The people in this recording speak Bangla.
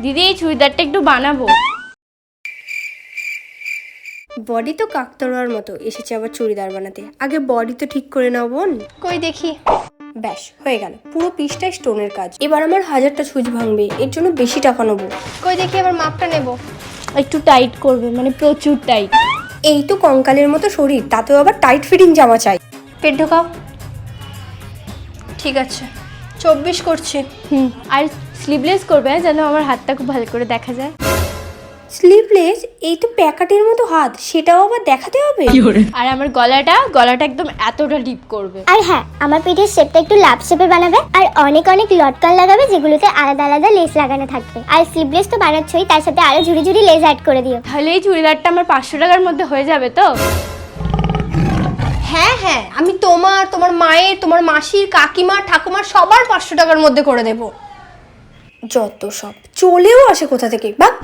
দিদি এই চুড়িদারটা একটু বানাবো। বডি তো কাকতাড়ুয়ার মতো, এসেছে আবার চুড়িদার বানাতে। আগে বডি তো ঠিক করে নাও বোন। কই দেখি। ব্যাস হয়ে গেল, পুরো পিসটাই স্টোনের কাজ। এবার আমার 1000টা ছুঁচ ভাঙবে, এর জন্য বেশি টাকা নেবো। কই দেখি আবার মাপটা নেব। একটু টাইট করবে, মানে প্রচুর টাইট। এই তো কঙ্কালের মতো শরীর, তাতেও আবার টাইট ফিটিং জামা চাই। পেট ঢোকাও। ঠিক আছে 24 করছি। আর স্লিভলেস করবে যেন আমার হাতটা খুব ভালো করে দেখা যায়। স্লিভলেস? এই তো প্যাকেটের মতো হাত, সেটাও আবার দেখাতে হবে? আর আমার গলাটা একদম এতটা ডিপ করবে। আর হ্যাঁ, আমার পিঠের শেপটা একটু লাভ শেপে বানাবে, আর অনেক অনেক লটকন লাগাবে যেগুলোতে আলাদা আলাদা লেস লাগানো থাকবে। আর স্লিভলেস তো বানাচ্ছই, তার সাথে আরো ঝুড়ি ঝুড়ি লেস অ্যাড করে দিও। তাহলে এই চুড়িদারটা আমার 500 টাকার মধ্যে হয়ে যাবে তো? হ্যাঁ হ্যাঁ, আমি তোমার মায়ের, তোমার মাসির, কাকিমার, ঠাকুমার সবার 500 টাকার মধ্যে করে দেব। যত সব চলেও আসে কোথা থেকে, বাহ।